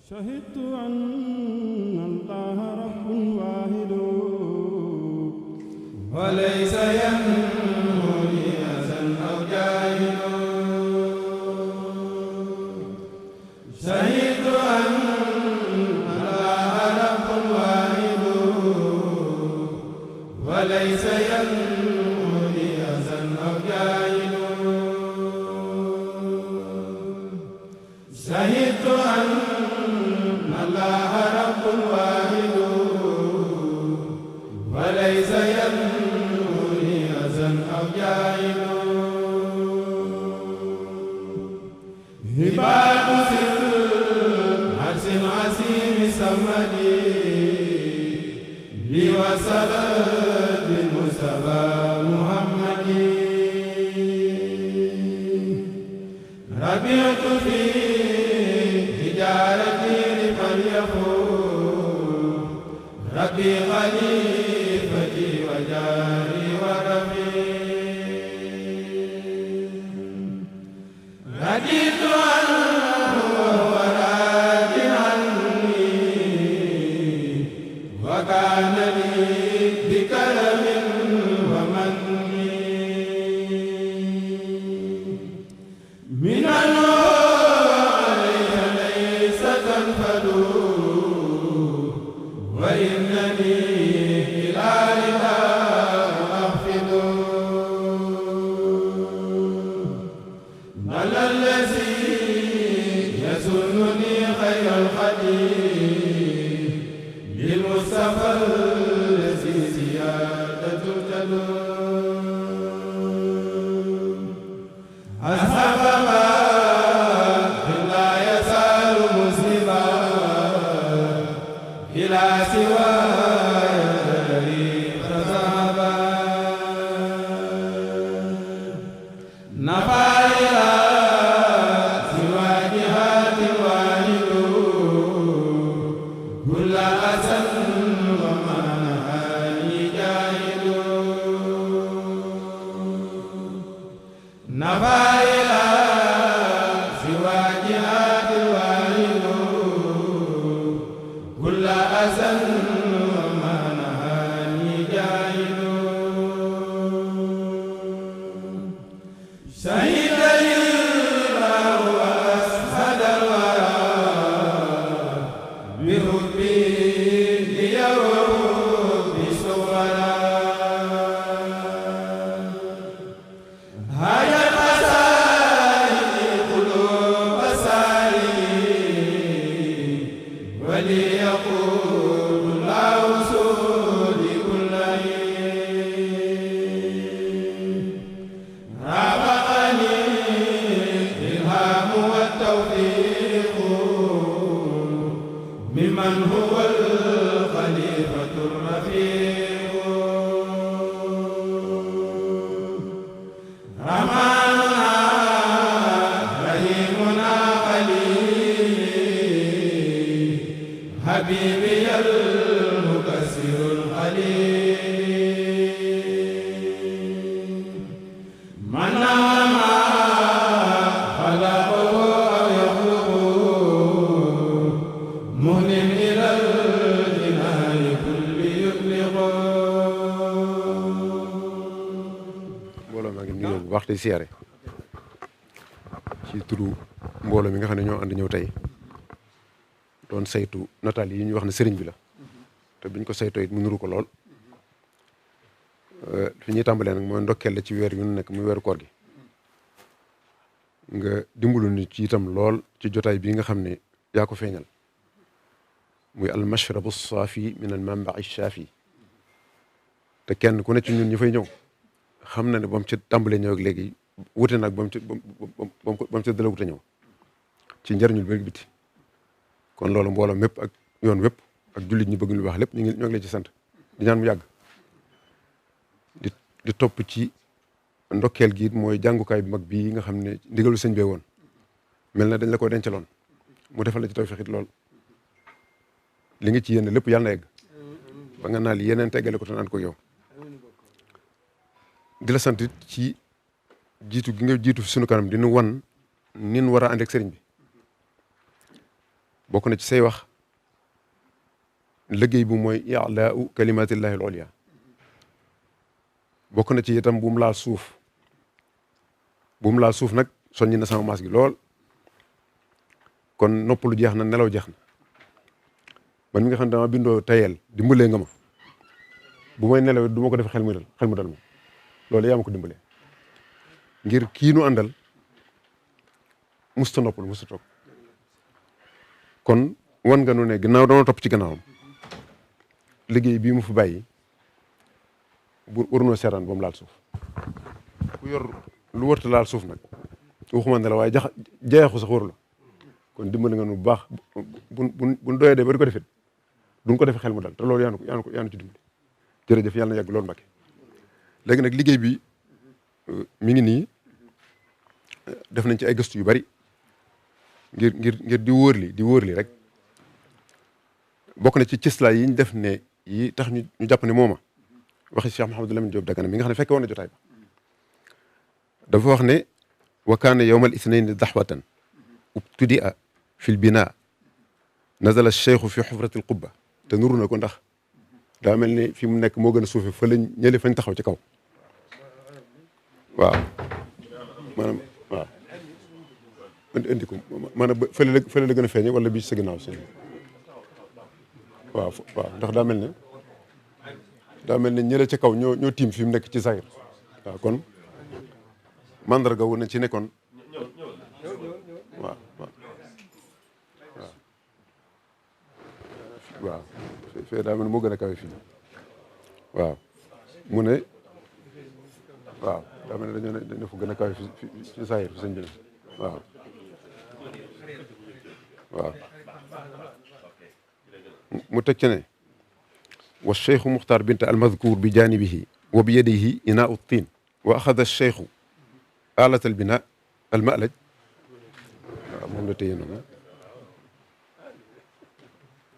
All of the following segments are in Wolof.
شهدت أن الله رب واحد وليس ينموني أذى أو جاهل شهدت أن الله رب واحد وليس ينموني أذى أو جاهل شهدت أن الله رب واحد وليس ينموني أذى أو جاهل هبات سر عرش عسيم سمدي لي وسلام المصطفى محمد ربيت في تجارتي لمن يقول ربي خليفتي وجاري ورفيق رديت عنه وهو راض عني وكان لي بكرم ومن من وإنني إلى لقاء أخفض بل الذي يسنني خير الخديم للمصطفى الذي زيادة تدوم أصحاب ما لا يزال مسلما إلى سواي فذهبا نفى إلى سوى جهات واحد كل أسى وما نهاني جاهد نفى إلى سوى جهات واحد كل أسى وما نهاني جاهل شهد لي الله وأشهد الورى بحبي ليوم صورا هيا القصائد قلوب سالي وليقول لا وصول كل رافقني الإلهام والتوفيق ممن هو الخليفة الرفيق رحماننا رحيمنا خليل حبيبي المكسر الخليل من نام خلقه أو يخلقه مهن إلى الجنان كل يطلق mbooloo maa ngi nuyu bu baax tey siyaare ci turu mbooloo mi nga xam ne ñoo ànd ñëw tey doon saytu nataal yi ñu wax ne sëriñ bi la te biñ ko saytoo it mu nuru ko lool fi ñuy tàmbalee nag mooy ndokkeel la ci weer yu nekk muy weeru koor gi nga dimbalu ni ci itam lool ci jotaay bii nga xam ne yaa ko feeñal muy al mashrabu saafi min al manbai shaafi te kenn ku ne ci ñun ñi fay ñëw xam na ne ba mu ci tàmbalee ñëw ak léegi wute nag ba mu ci dala wute ñëw ci njëriñul bëri biti kon loolu mbooloo mépp ak yoon wépp ak jullit ñi bëgg lu baax lépp ñoo ngi leen ci sant di ñaan mu yàgg di topp ci ndokkeel gi mooy jàngukaay bu mag bii nga xam ne ndigalu sëñ bee woon mel na dañ la ko dencaloon mu defal la ci tawfeex it lool li nga ci yéen lépp yàlla na yegg ba nga naal yeneen teggale ko te naan ko yow di la sant ci jiitu gi nga jiitu fi sunu kanam dinu wan nin war a ànd ak sëriñ bi bokk na ci say wax liggéey bu mooy i'laa'u kalimatillahi al-ulya bokk na ci itam bu mu laal suuf bu mu laal suuf nag soññi na sama maas gi lool kon noppalu jeex na nelaw jeex na man mi nga xam ne dama bindoo tayel dimbalee nga ma bu may nelaw du ma ko def xel mu dal ma loolu yaa ma ko dimbalee ngir kii nu àndal musta noppal musta toog kon wan nga nu ne ginnaaw doona topp ci gannaawam liggéey bii mu fi bàyyi bu warunoo seetaan ba mu laal suuf ku yor lu wërta laal suuf nag waxuma ne la waaye jeexu sax waru la kon dimbali nga nu bu baax buñ doyee de ba di ko defit duñ ko defe xel mu dal te loolu yaanu ci dimbali jërëjëf yàlla na yàgg loolu Mbàkke léegi nag liggéey bi mi ngi nii def nañ ci ay gëstu yu bari ngir di wóor li rek bokk na ci cëslaay yi ñu def ne yi tax ñu jàpp ne mooma waxi Cheikh Mouhamadou Lamine Diop Dagana mi nga xam ne fekke woon na jotaay ba dafa wax ne wa kaana yawma al ithnayn daxwatan ubtudia fi l bina nazala cheikhu fi xufrati l qubba te nuru na ko ndax daa mel ni fi mu nekk moo gën a suufe fa lañ ñële fañ taxaw ci kaw waaw maanaam waaw indi ko maanaam fële la gën a feeñe wala bii sa ginnaaw seen waaw ndax daa mel ne ñële ca kaw ñoo tiim fi mu nekk ci zahir waaw kon mandarga wu na ci nekkoon waaw fee daa mel ne moo gën a kawe fii waaw mu ne waaw daa mel ne dañoo fa gën a kawe fi zahir fi sëñ bi waaw mu teg ci ne wa cheikhu muxtaar bint almadkur bi janibihi wa bi yadihi inaau tiin wa axada cheikhu alat albina almalaj waaw moom la téye noonu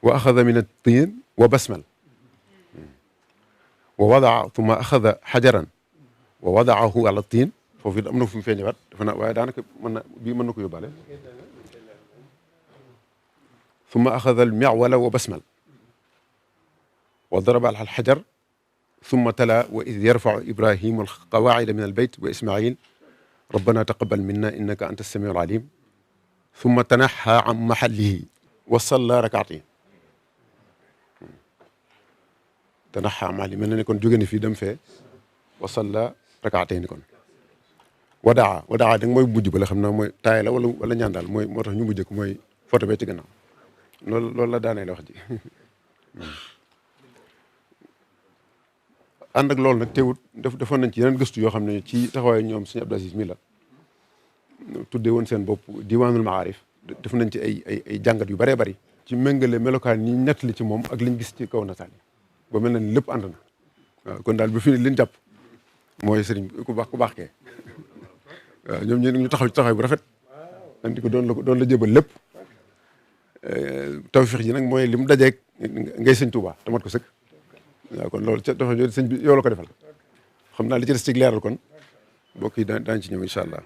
wa axada min altiin wa basmal wa wadaa thumma axada xajaran wa wadaahu ala tiin foofu it am na fu mu feeñewaat dafa naa waaye daanaka bii mën na ko yóbbaale thumma axada almiwala wa basmal wa daraba ala alxajar thumma tala wa id yarfacu ibrahimu alqawaacida min albayt wa ismail rabbana taqabal minna innaka anta alsamiu alalim thumma tanaxa an maxallihi wa salla rakaatain tanaxa an maxallihi mel na ne kon jóge na fii dem fee wa salla rakaatain kon wadaa da nga mooy mujj ba la xam naa mooy taay la wala ñaan daal mooy moo tax ñu mujj ko mooy photo bee ci gannaaw loolu la daanee la wax ji ànd ak loolu nag teewut defoon nañ ci yeneen gëstu yoo xam ne ci taxawaayu ñoom suñu Abdou Aziz mi la tuddee woon seen bopp diwaanul maarif def nañ ci ay jàngat yu bëree bëri ci méngale melokaan ñi nettali ci moom ak liñ gis ci kaw nataal yi ba mel na ni lépp ànd na waaw kon daal ba fi liñ jàpp mooy sëriñ ku baax kee waaw ñoom ñu taxaw ci taxawaay bu rafet andi ko doon la jébal lépp tawfiix ji nag mooy li mu dajeeg ngay sëñ Tuubaa te mat ko sëkk waaw kon loolu ca dafa sëñ bi yow la ko defal xam naa li ci des ci leeral kon mbokk yi daañu ci ñëw incha allah.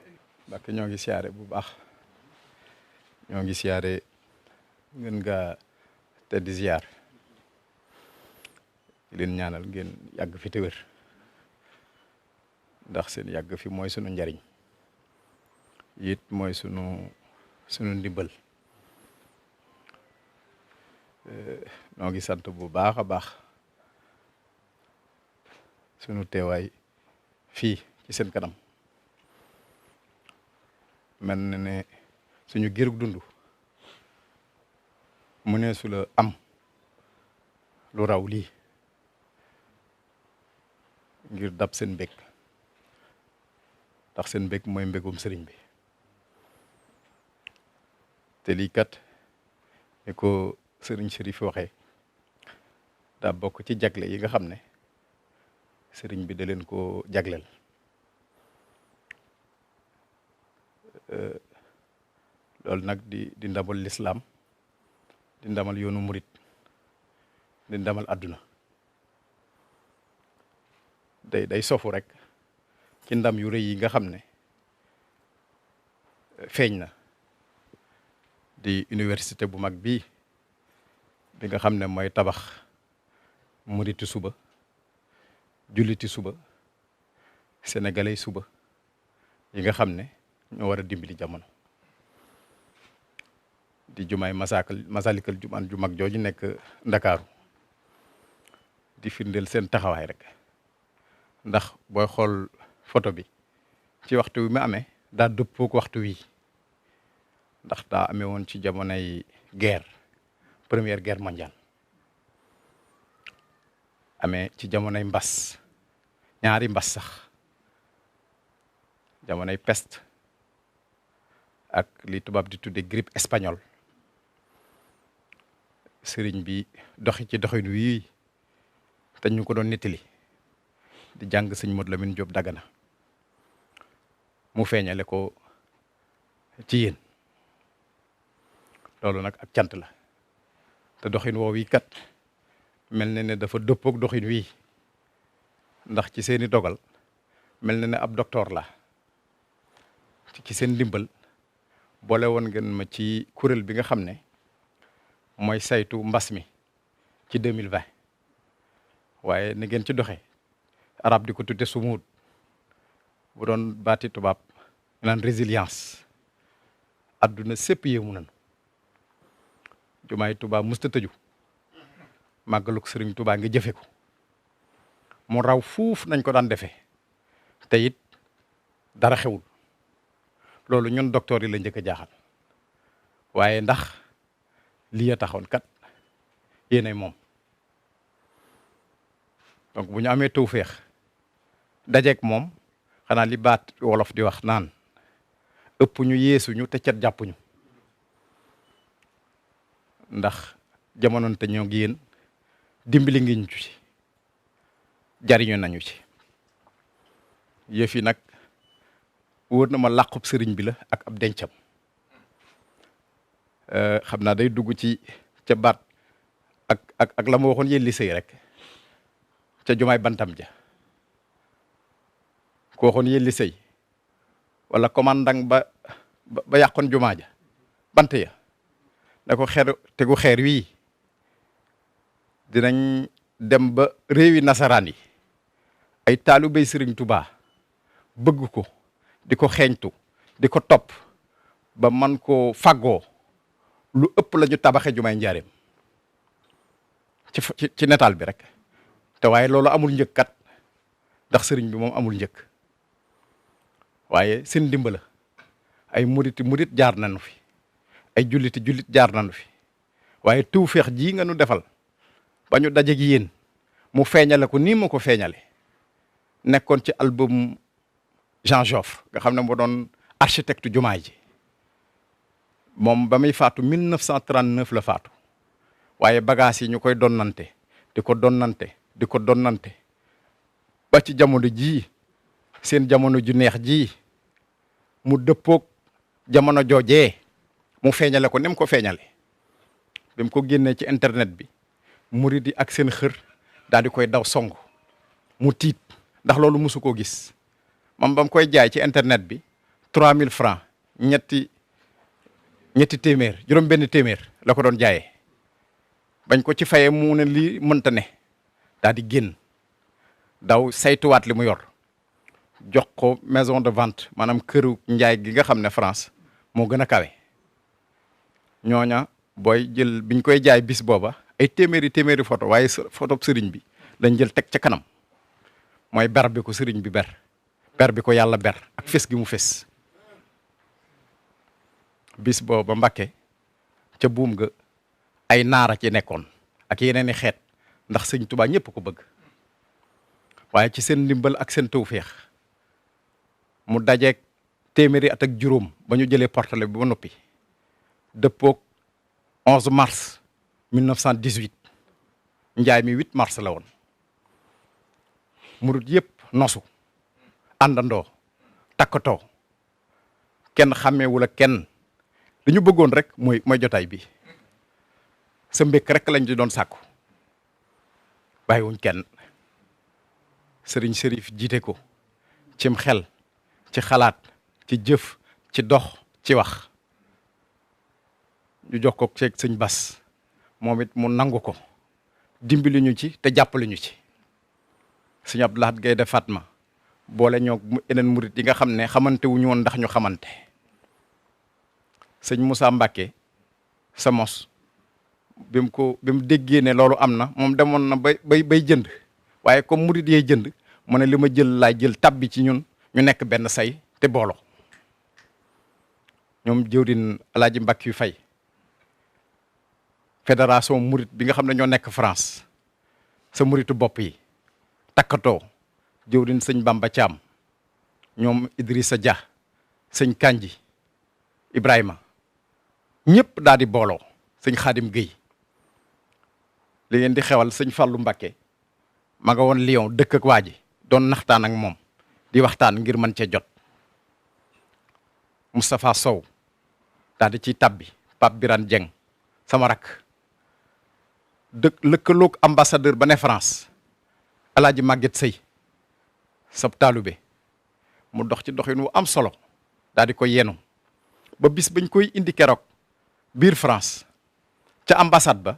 Mbàkke ñoo ngi siyaare bu baax ñoo ngi siyaare ngeen nga tedd ziar leen ñaanal ngeen yàgg fi te wér ndax seen yàgg fi mooy sunu njariñ it mooy sunu ndimbal noo ngi sant bu baax a baax sunu teewaay fii ci seen kanam mel na ne suñu girug dund mu ne su la am lu raw lii ngir dab seen mbég ndax seen mbég mooy mbégum sëriñ bi te lii kat ni ko sëriñ Chérif waxee daa bokk ci jagle yi nga xam ne sëriñ bi da leen ko jagleel loolu nag di ndamal lislaam di ndamal yoonu murit di ndamal àdduna day sofu rek ci ndam yu rëy yi nga xam ne feeñ na di université bu mag bi nga xam ne mooy tabax muriti suba, julliti suba, sénégalais suba yi nga xam ne ñoo war a dimbali jamono. di jumaay Masalikul Jinaan ju mag jooju nekk Ndakaaru di firndeel seen taxawaay rek, ndax booy xool photo bi ci waxtu wi mu amee daa dëppook waxtu wi, ndax daa amee woon ci jamonoy guerre, première guerre mondiale, amee ci jamonoy mbas, ñaari mbas sax, jamonoy peste ak li tubaab di tudde grippe espagnole. sëriñ bi doxi ci doxin wii te ñu ko doon nettali di jàng sëñ Modou Lamine Diop Dagana mu feeñale ko ci yéen. loolu nag ak cant la, te doxin woow yi kat mel na ne dafa dëppook doxin wii, ndax ci seeni dogal mel na ne ab docteur la ci seen ndimbal boole woon ngeen ma ci kuréel bi nga xam ne mooy saytu mbas mi ci 2020, waaye ni ngeen ci doxee arab di ko tudde sumuud, bu doon baati tubaab naan résilience. adduna sépp yéemu nañu. jumaay Tuubaa musta tëju, màggaluk sëriñ Tuubaa ngi jëfe ko mu raw fuuf nañ ko daan defee, te it dara xewul. loolu ñun docteur yi la njëkk a jaaxal, waaye ndax lii a taxoon kat yéenay moom. donc bu ñu amee tawféex dajeek moom, xanaa li baat wolof di wax naan ëpp ñu yeesuñu te cet jàppuñu, ndax jamonoon te ñoo ngi yéen dimbali ngi ñu ci, jariñu nañu ci. yëf yi nag wóor na ma làqub sëriñ bi la ak ab dencam. xam naa day dugg ci ca baat ak la ma waxoon yéen li sëy rek ca jumaay bantam ja, ko waxoon yéen li sëy wala commandant ba yàqoon jumaa ja bant ya ne ko tegu xeer wii dinañ dem ba réewi nasaraan yi ay taalibey sëriñ Tuubaa bëgg ko, di ko xeeñtu, di ko topp ba man koo faggoo lu ëpp la ñu tabaxe jumaay njaareem ci nataal bi rek. te waaye loolu amul njëkk kat, ndax sëriñ bi moom amul njëkk, waaye seen dimbala ay murit jaar nañu fi, ay jullit jaar nañu fi, waaye tawfeex jii nga nu defal ba ñu daje gi yéen mu feeñale ko nii ma ko feeñale, nekkoon ci album Jean Joffre nga xam ne moo doon architecte jumaa ji. moom ba muy faatu 1939 la faatu, waaye bagages yi ñu koy donnante di ko donnante ba ci jamono jii, seen jamono ju neex jii mu dëppoog jamono joojee mu feeñale ko ni mu ko feeñale. bi mu ko génnee ci internet bi murid yi ak seen xër daal di koy daw song, mu tiit ndax loolu mosu koo gis. moom ba mu koy jaay ci internet bi 3000 francs ñetti téeméer, juróom benn téeméer la ko doon jaayee. bañ ko ci fayee mu ne lii mënta ne, daal di génn daw saytuwaat li mu yor, jox ko maison de vente, maanaam këru njaay gi nga xam ne France moo gën a kawe. ñooña booy jël biñ koy jaay bis booba ay téeméeri photo, waaye photo sëriñ bi lañ jël teg ca kanam, mooy ber bi ko sëriñ bi ber bi ko yàlla ber ak fes gi mu fes. bis booba Mbàkke ca buum ga ay naara ci nekkoon ak yeneen i xeet, ndax sëñ Tuubaa ñëpp ko bëgg. waaye ci seen ndimbal ak seen tawféex mu dajeeg téeméeri at ak juróom ba ñu jëlee portale bi ba noppi, dëppoog 11 mars 1918. njaay mi 8 mars la woon. murit yëpp nosu àndandoo takkatoo, kenn xàmmeewul ak kenn. li ñu bëggoon rek mooy jotaay bi, sa mbékk rek lañ di doon sàkku, bàyyiwuñ kenn. sëriñ Sërif jiite ko cim xel, ci xalaat, ci jëf, ci dox, ci wax. ñu jox ko ceeg sëñ Bas moom it mu nangu ko dimbali ñu ci te jàppale ñu ci sëñ Abdou Lahad Gaynde Fatma boole ñoo yeneen murit yi nga xam ne xamante wuñu woon ndax ñu xamante sëñ Moussa Mbacké sa mos bi mu déggee ne loolu am na moom demoon na bay jënd waaye comme murit yee jënd mu ne li ma jël laay jël tabbi ci ñun ñu nekk benn say te booloo ñoom jëwrin Alaaji Mbàkke yu fay fédération murit bi nga xam ne ñoo nekk France sa muritu bopp yi takkatoo jëwrin sëñ Bamba Thiam ñoom Idrissa Dia sëñ Kanji Ibrahima ñëpp daal di booloo sëñ Xaadim Guèye li ngeen di xewal sëñ Fallou Mbacké ma nga woon Lyon dëkk ak waa ji doon naxtaan ak moom di waxtaan ngir mën cee jot Moustapha Sow daal di ciy tabbi Pape Birane Dieng sama rak lëkkaloog ambassadeur ba ne France Alaaji Maguette Sey sab taalube mu dox ci doxin wu am solo daal di ko yenu ba bis bañ koy indi keroog biir France ca ambassade ba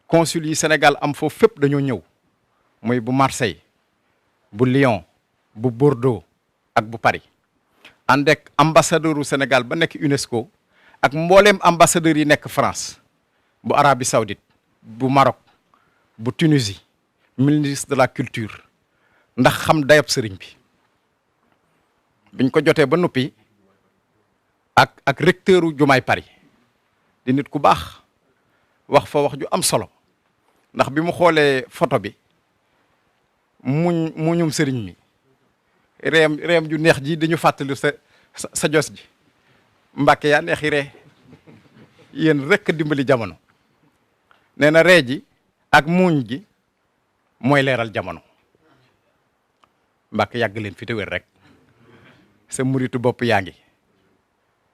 consul yi Sénégal am foofu fépp dañoo ñëw muy bu Marseille bu Lyon bu Bordeaux ak bu Paris ànd ak ambassadeur u Sénégal ba nekk UNESCO ak mbooleem ambassadeur yi nekk France bu Arabie Saoudite bu Maroc bu Tunisie ministre de la culture ndax xam dayab sëriñ bi biñ ko jotee ba noppi ak recteur u jumaay Paris di nit ku baax wax fa wax ju am solo ndax bi mu xoolee photo bi muñum sëriñ mi reem ju neex ji dañu fàttali sa jos ji Mbàkke yaa neexi ree yéen rekk dimbali jamono nee na ree ji ak muuñ gi mooy leeral jamono Mbàkke yàgg leen fi te wér rek sa muritu bopp yaa ngi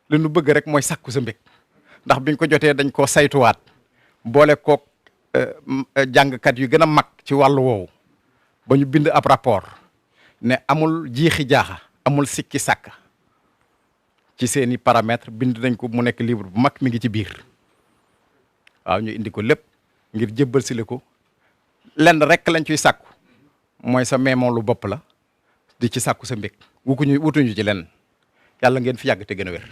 li nu bëgg rek mooy sàkku sa mbég ndax biñ ko jotee dañ koo saytuwaat boole kook jàngkat yu gën a mag ci wàllu woowu ba ñu bind ab rapport ne amul jiixi jaaxa amul sikki sàkka ci seeni paramètres bind nañ ko mu nekk livre bu mag mi ngi ci biir waaw ñu indi ko lépp ngir jébbal si le ko lenn rek lañ ciy sàkku mooy sa meemoon lu bopp la di ci sàkku sa mbég wutuñu ci lenn yàlla ngeen fi yàgg te gën a wér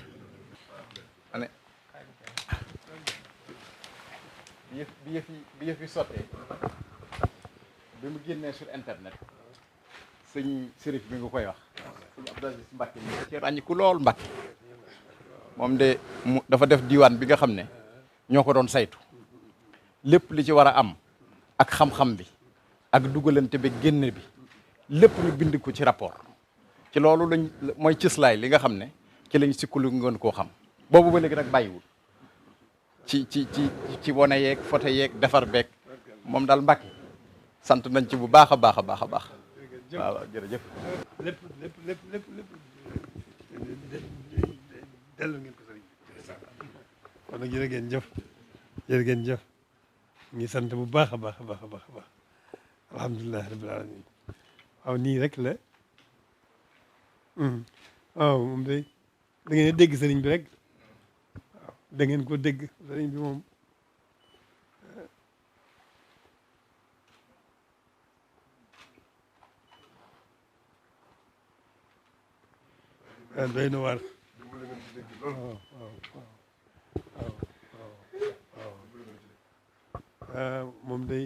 bi yëf yi sottee bi mu génnee sur internet sëñ Sérif bi nga koy wax sëñ Abdou Aziz Mbacke mi ci ràññiku lool Mbacke moom de dafa def diwaan bi nga xam ne ñoo ko doon saytu lépp li ci war a am ak xam-xam bi ak dugalante bi génne bi lépp ñu bind ko ci rapport ci loolu lañ mooy cëslaay li nga xam ne ci lañ sikkalu ngoon koo xam boobu ba léegi nag bàyyiwul ci wane yeeg photo yeeg defar beeg moom daal Mbacke sant nañ ci bu baax a baax a baax a baax waaw jërëjëf. lépp delloo ngeen ko sëriñ kon nag jërë ngeen jëf ngi sant bu baax a baax a baax a baax a baax alhamdulilah rabbil alamin waaw nii rek la waaw moom day da ngeen dégg sëriñ bi rek waaw da ngeen ko dégg sëriñ bi moom doy na waar waaw moom day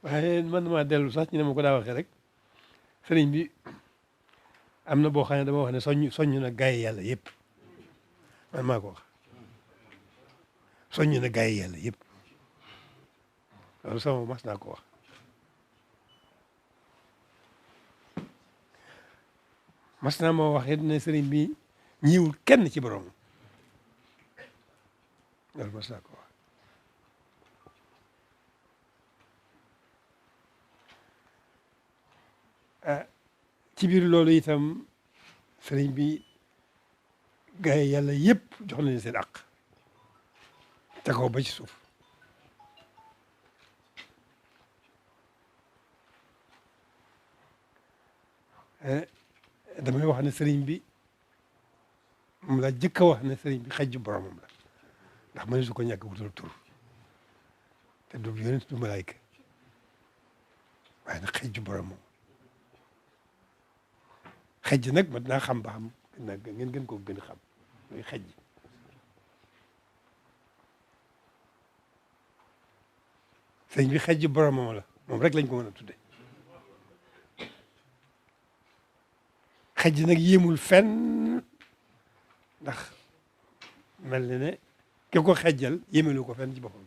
waaye man maa dellu sax ñu ne ma ko daa waxee rek sëriñ bi am na boo xam ne dama wax ne soññ na gaay yi yàlla yëpp man maa ko wax soññ na gaay yi yàlla yëpp loolu sama mas naa ko wax mas naa moo wax it ne sëriñ bi ñiwul kenn ci borom loolu mas naa ko wax ci biir loolu itam sëriñ bi gaa yi yàlla yëpp jox nañu seen àq te kaw ba ci suuf damay wax ne sëriñ bi moom laa jëkk a wax ne sëriñ bi xejju boromam la ndax mëne su ko ñàkk wutal tur te du yonent du malaayka waaye nag xejju boromam xejj nag mat naa xam ba xam nag ngeen gën koo gën a xam mooy xejj sëriñ bi xejju boromam la moom rek lañ ko mën a tudde xejj nag yéemul fenn ndax mel na ne ki ko xejjal yéemelu ko fenn ci boppam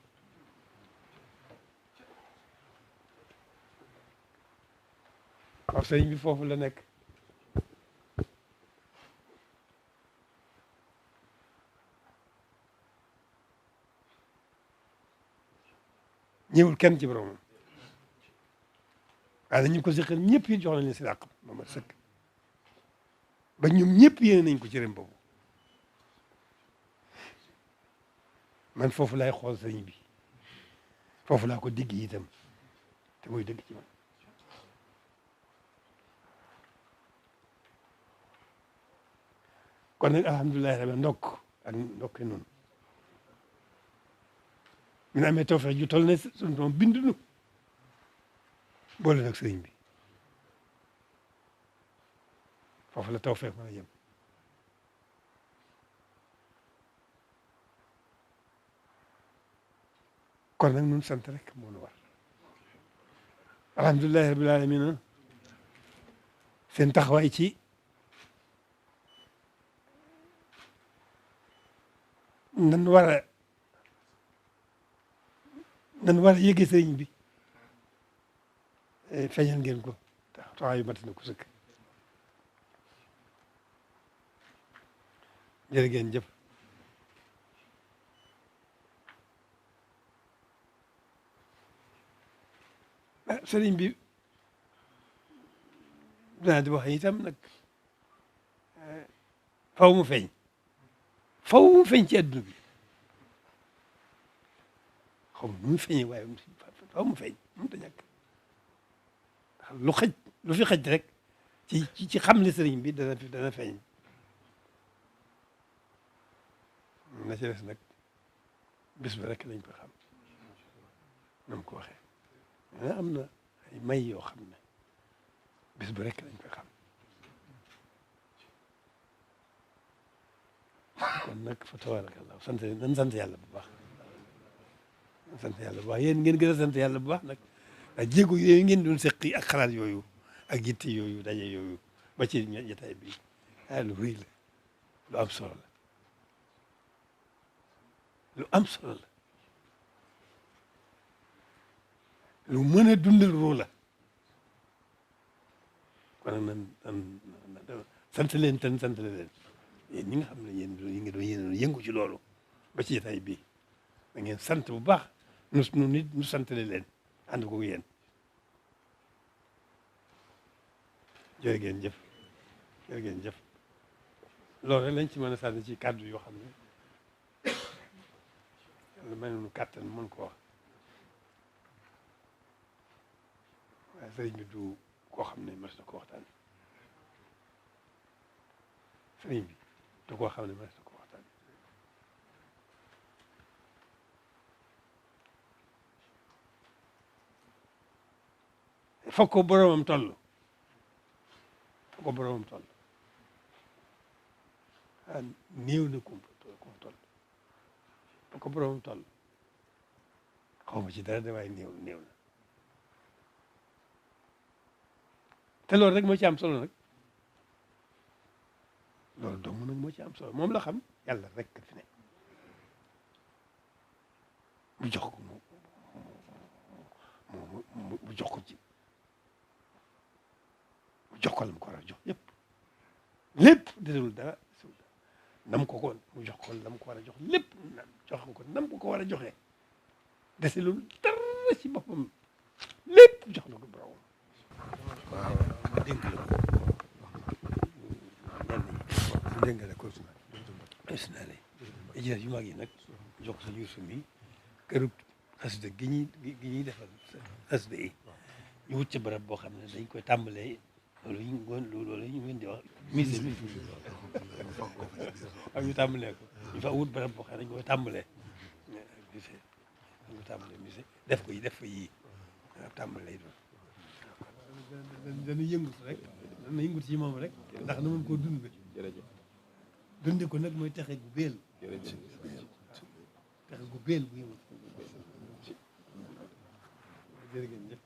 waaw sëriñ bi foofu la nekk ñëwul kenn ci boromam waaye ñu ko seqal ñëpp yi jox nañ leen si àq ba ma sëkk ba ñoom ñëpp yéene nañ ko ci rem boobu man foofu laay xool sëriñ bi foofu laa ko digg itam te muy dëgg ci man kon nag alhamdulilahi rabbi ndokk ak ndokk noonu mi na amee tawfeex ju toll ne sunu doom bind nu boole nag sëriñ bi foofu la tawfeex mën a yem kon nag ñun sant rek moo nu war alhamdulilahi rabbil alamin seen taxawaay ci nan war a yëge sëriñ bi feeñal ngeen ko taxawaay yu mat na ko sëkk jërë ngeen jëf sëriñ bi dinaa di wax itam nag faw mu feeñ ci adduna bi xaw ma nu mu feeñee waaye faw mu feeñ mënut a ñàkk lu fi xaj rek ci xam ne sëriñ bi dana feeñ na ci des nag bés ba rek lañ ko xam na mu ko waxee am na ay may yoo xam ne bés ba rek lañ ko xam kon nag fa tabarakallah nan sant yàlla bu baax nan sant yàlla bu baax yéen ngeen gën a sant yàlla bu baax nag ndax jéego yooyu ngeen doon seqi ak xalaat yooyu ak yitte yooyu daje yooyu ba ci jotaay bi lu rëy la lu am solo la lu am solo la lu mën a dundal ruu la kon nag nan sant leen tan sant leen yéen ñi nga xam ne yéen doon yëngu ci loolu ba ci jotaay bii da ngeen sant bu baax nu nit nu sant leen ànd ko yéen jërë ngeen jëf jërë ngeen jëf loolu rek lañ ci mën a sànni ci kàddu yoo xam ne yàlla may nu kàttan mën ko wax waaye sëriñ bi du koo xam ne mas na ko waxtaan sëriñ bi du koo xam ne mas na ko waxtaan foog ko boromam toll foog ko boromam toll néew na kum toll foog ko boromam toll xaw ma ci dara de waaye néew na te loolu rek moo ci am solo nag loolu dong nag moo ci am solo moom la xam yàlla rek fi ne mu jox ko mu jox ko ci mu jox ko la mu ko war a jox lépp desul dara nam ko mu jox ko la mu ko war a jox lépp jox ko nam ko war a joxee deselul dara ci boppam lépp jox na ko borom waaw ma dénk la ko dégg nga ko suna lay ijras yu mag yi nag jox sa Yuusu mi këru xasida gi ñuy defal xasida yi ñu wut ci barab boo xam ne dañ koy tàmbalee loolu ñu ngeen di wax musée bi ak ñu tàmbalee ko ñu fa wut barab boo xam ne dañu koy tàmbalee musée dañu ko tàmbalee musée def fa yii tàmbale lay doon dana yëngut rek dana yëngut ci moom rek ndax na mën koo dund dunde ko nag mooy texe gu béel texe gu béel bu yëngut jërë ngeen jëf